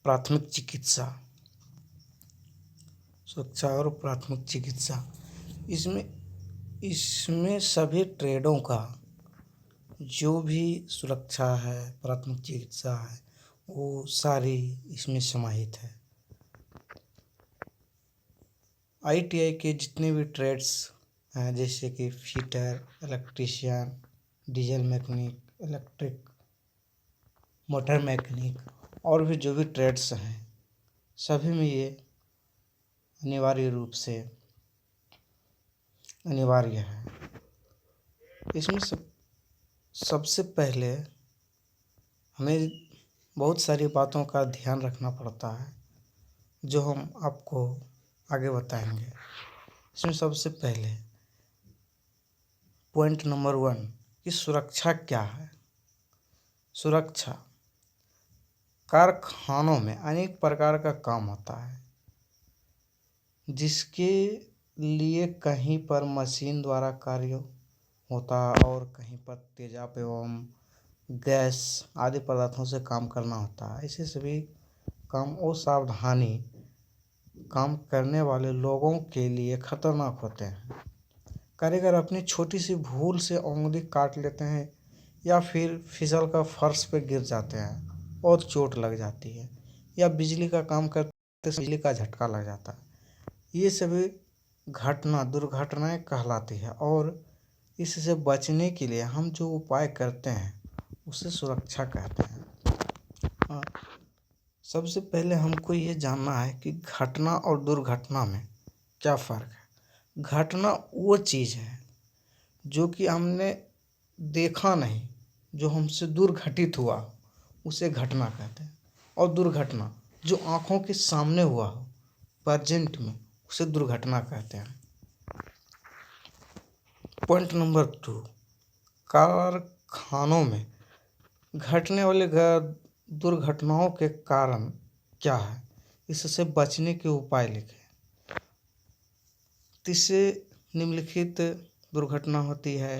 प्राथमिक चिकित्सा, सुरक्षा और प्राथमिक चिकित्सा, इसमें इसमें सभी ट्रेडों का जो भी सुरक्षा है, प्राथमिक चिकित्सा है, वो सारी इसमें समाहित है। ITI के जितने भी ट्रेड्स हैं, जैसे कि fitter, electrician, diesel mechanic, electric motor mechanic और भी जो भी ट्रेड्स हैं, सभी में ये अनिवार्य रूप से अनिवार्य है। इसमें सबसे पहले हमें बहुत सारी बातों का ध्यान रखना पड़ता है, जो हम आपको आगे बताएंगे। इसमें सबसे पहले पॉइंट नंबर 1 कि सुरक्षा क्या है। सुरक्षा, कारखानों में अनेक प्रकार का काम होता है, जिसके लिए कहीं पर मशीन द्वारा कार्य होता है और कहीं पर तेजाब एवं गैस आदि पदार्थों से काम करना होता है। ऐसे सभी काम और सावधानी काम करने वाले लोगों के लिए खतरनाक होते हैं। कारीगर अपनी छोटी सी भूल से उंगली काट लेते हैं या फिर फिसल कर फर्श पर गिर जाते हैं और चोट लग जाती है, या बिजली का काम करते बिजली का झटका लग जाता है। ये सभी दुर्घटनाएं कहलाती है और इससे बचने के लिए हम जो उपाय करते हैं उसे सुरक्षा कहते हैं। हाँ, सबसे पहले हमको ये जानना है कि घटना और दुर्घटना में क्या फ़र्क है। घटना वो चीज़ है जो कि हमने देखा नहीं, जो हमसे दूर घटित हुआ, उसे घटना कहते हैं। और दुर्घटना जो आँखों के सामने हुआ हो, प्रेजेंट में, उसे दुर्घटना कहते हैं। पॉइंट नंबर 2, कारखानों में घटने वाले दुर्घटनाओं के कारण क्या है, इससे बचने के उपाय लिखे। इससे निम्नलिखित दुर्घटना होती है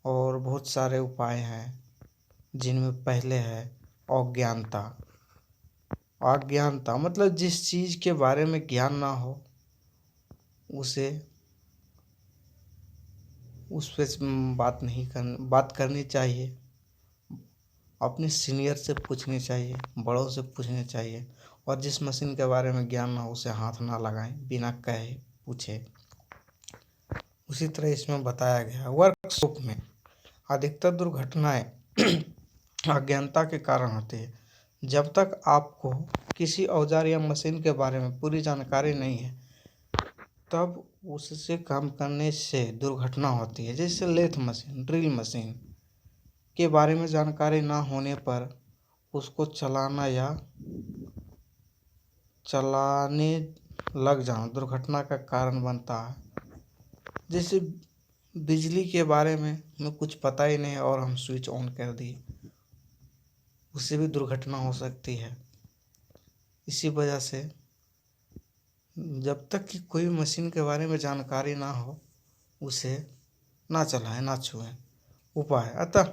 और बहुत सारे उपाय हैं, जिनमें पहले है अज्ञानता। अज्ञानता मतलब जिस चीज़ के बारे में ज्ञान ना हो उस पर बात करनी चाहिए। अपने सीनियर से पूछनी चाहिए, बड़ों से पूछनी चाहिए, और जिस मशीन के बारे में ज्ञान ना हो उसे हाथ ना लगाएं बिना कहे पूछे। उसी तरह इसमें बताया गया वर्कशॉप में अधिकतर दुर्घटनाएं अज्ञानता के कारण होती है। जब तक आपको किसी औजार या मशीन के बारे में पूरी जानकारी नहीं है, तब उससे काम करने से दुर्घटना होती है। जैसे लेथ मशीन, ड्रिल मशीन के बारे में जानकारी ना होने पर उसको चलाने लग जाना दुर्घटना का कारण बनता है। जैसे बिजली के बारे में हमें कुछ पता ही नहीं और हम स्विच ऑन कर दिए, उससे भी दुर्घटना हो सकती है। इसी वजह से जब तक कि कोई मशीन के बारे में जानकारी ना हो उसे ना चलाएं, ना छुएं। उपाय, अतः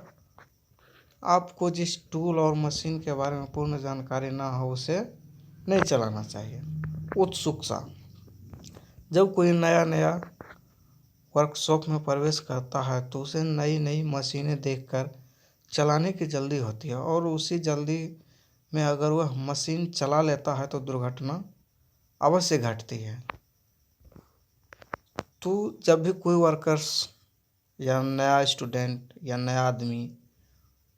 आपको जिस टूल और मशीन के बारे में पूर्ण जानकारी ना हो उसे नहीं चलाना चाहिए। उत्सुकता, जब कोई नया वर्कशॉप में प्रवेश करता है तो उसे नई नई मशीनें देखकर चलाने की जल्दी होती है, और उसी जल्दी में अगर वह मशीन चला लेता है तो दुर्घटना अवश्य घटती है। तो जब भी कोई वर्कर्स या नया स्टूडेंट या नया आदमी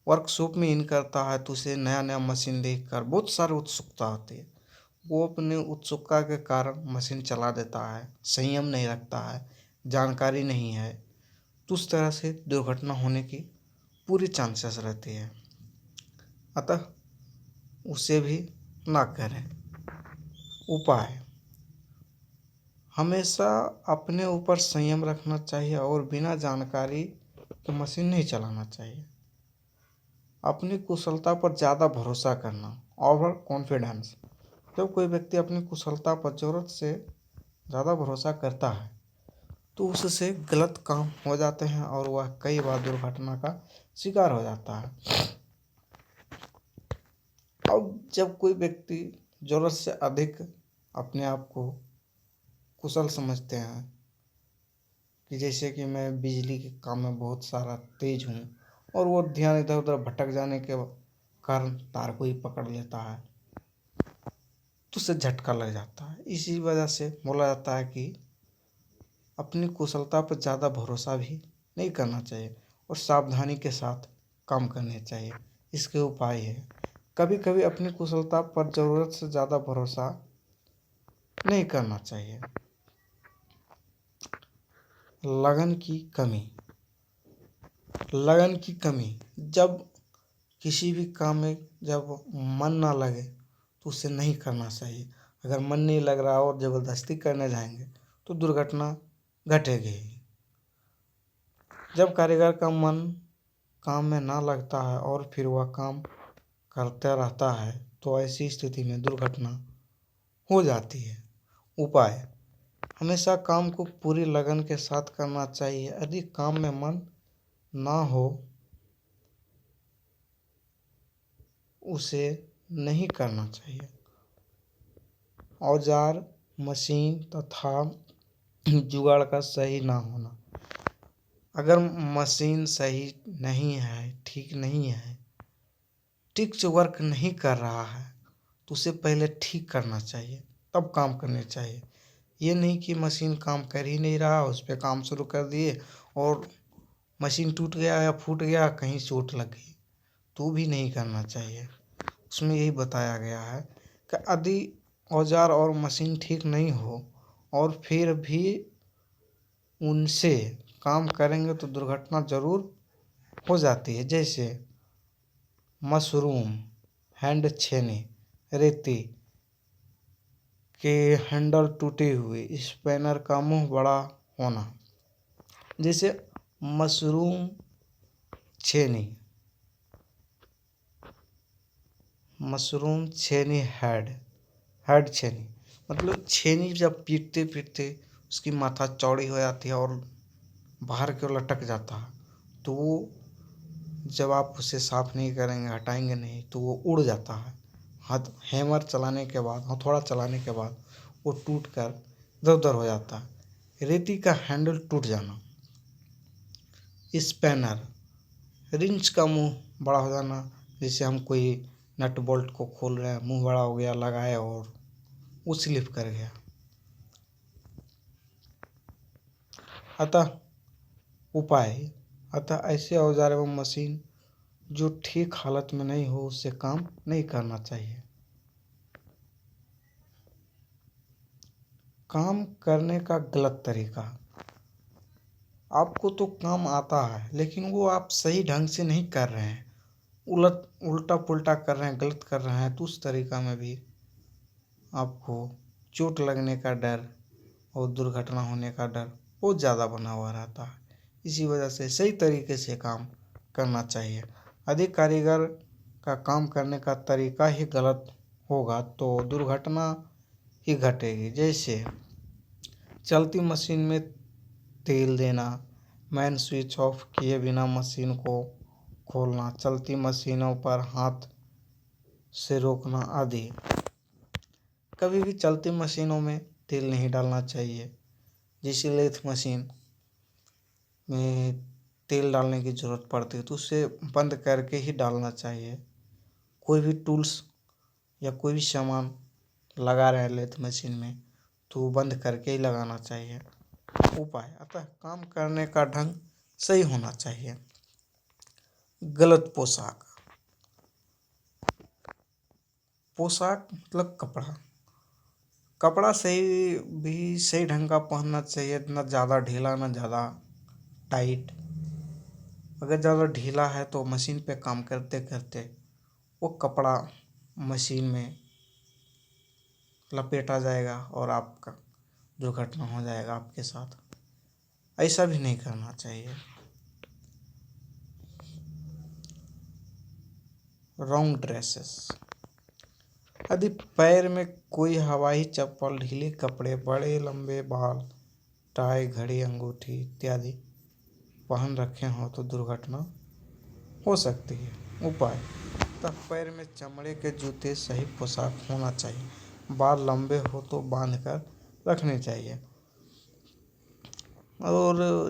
वर्कशॉप में इन करता है तो उसे नया नया मशीन देखकर बहुत सारी उत्सुकता होती है। वो अपने उत्सुकता के कारण मशीन चला देता है, संयम नहीं रखता है, जानकारी नहीं है, तो उस तरह से दुर्घटना होने की पूरी चांसेस रहती है। अतः उसे भी ना करें। उपाय, हमेशा अपने ऊपर संयम रखना चाहिए और बिना जानकारी के मशीन नहीं चलाना चाहिए। अपनी कुशलता पर ज़्यादा भरोसा करना, ओवर कॉन्फिडेंस, जब कोई व्यक्ति अपनी कुशलता पर ज़रूरत से ज़्यादा भरोसा करता है तो उससे गलत काम हो जाते हैं और वह कई बार दुर्घटना का शिकार हो जाता है। अब जब कोई व्यक्ति ज़रूरत से अधिक अपने आप को कुशल समझते हैं कि जैसे कि मैं बिजली के काम में बहुत सारा तेज हूँ और वो ध्यान इधर उधर भटक जाने के कारण तार को ही पकड़ लेता है तो उससे झटका लग जाता है। इसी वजह से बोला जाता है कि अपनी कुशलता पर ज़्यादा भरोसा भी नहीं करना चाहिए और सावधानी के साथ काम करने चाहिए। इसके उपाय है, कभी कभी अपनी कुशलता पर ज़रूरत से ज़्यादा भरोसा नहीं करना चाहिए। लगन की कमी, लगन की कमी, जब किसी भी काम में जब मन ना लगे तो उसे नहीं करना चाहिए। अगर मन नहीं लग रहा और ज़बरदस्ती करने जाएंगे तो दुर्घटना घटेगी। जब कारीगर का मन काम में ना लगता है और फिर वह काम करता रहता है तो ऐसी स्थिति में दुर्घटना हो जाती है। उपाय, हमेशा काम को पूरी लगन के साथ करना चाहिए। यदि काम में मन ना हो उसे नहीं करना चाहिए। औजार, मशीन तथा जुगाड़ का सही ना होना, अगर मशीन सही नहीं है, ठीक नहीं है, ठीक से वर्क नहीं कर रहा है तो उसे पहले ठीक करना चाहिए तब काम करने चाहिए। ये नहीं कि मशीन काम कर ही नहीं रहा उस पर काम शुरू कर दिए और मशीन टूट गया या फूट गया, कहीं चोट लग गई तो भी नहीं करना चाहिए। उसमें यही बताया गया है कि यदि औजार और मशीन ठीक नहीं हो और फिर भी उनसे काम करेंगे तो दुर्घटना ज़रूर हो जाती है। जैसे मशरूम, हैंड छेनी, रेती के हैंडल टूटे हुए, स्पैनर का मुंह बड़ा होना। जैसे मशरूम छेनी, मशरूम छेनी, हेड छेनी, मतलब छेनी जब पीटते पीटते उसकी माथा चौड़ी हो जाती है और बाहर की ओर लटक जाता है तो वो जब आप उसे साफ नहीं करेंगे, हटाएंगे नहीं तो वो उड़ जाता है। हाथ हैमर चलाने के बाद, हथौड़ा चलाने के बाद वो टूट कर इधर उधर हो जाता है। रेती का हैंडल टूट जाना, स्पैनर, रिंच का मुंह बड़ा हो जाना, जैसे हम कोई नट बोल्ट को खोल रहे हैं, मुंह बड़ा हो गया, लगाए और वो स्लिप कर गया। अतः उपाय, अतः ऐसे औजार एवं मशीन जो ठीक हालत में नहीं हो उससे काम नहीं करना चाहिए। काम करने का गलत तरीका, आपको तो काम आता है लेकिन वो आप सही ढंग से नहीं कर रहे हैं, उल्टा पुल्टा कर रहे हैं, गलत कर रहे हैं तो उस तरीका में भी आपको चोट लगने का डर और दुर्घटना होने का डर बहुत ज़्यादा बना हुआ रहता है। इसी वजह से सही तरीके से काम करना चाहिए। अधिक कारीगर का काम करने का तरीका ही गलत होगा तो दुर्घटना ही घटेगी। जैसे चलती मशीन में तेल देना, मेन स्विच ऑफ किए बिना मशीन को खोलना, चलती मशीनों पर हाथ से रोकना आदि। कभी भी चलती मशीनों में तेल नहीं डालना चाहिए। जैसे लेथ मशीन में तेल डालने की ज़रूरत पड़ती है तो उसे बंद करके ही डालना चाहिए। कोई भी टूल्स या कोई भी सामान लगा रहे हैं लेथ मशीन में तो वो बंद करके ही लगाना चाहिए। उपाय, अतः काम करने का ढंग सही होना चाहिए। गलत पोशाक, पोशाक मतलब कपड़ा, कपड़ा सही ढंग का पहनना चाहिए, ना ज़्यादा ढीला ना ज़्यादा टाइट। अगर ज़्यादा ढीला है तो मशीन पे काम करते करते वो कपड़ा मशीन में लपेटा जाएगा और आपका दुर्घटना हो जाएगा आपके साथ। ऐसा भी नहीं करना चाहिए। रॉन्ग ड्रेसेस, यदि पैर में कोई हवाई चप्पल, ढीले कपड़े, बड़े लंबे बाल, टाई, घड़ी, अंगूठी इत्यादि पहन रखे हों तो दुर्घटना हो सकती है। उपाय, अतः पैर में चमड़े के जूते सही पोशाक होना चाहिए। बाल लंबे हो तो बांध कर रखने चाहिए। और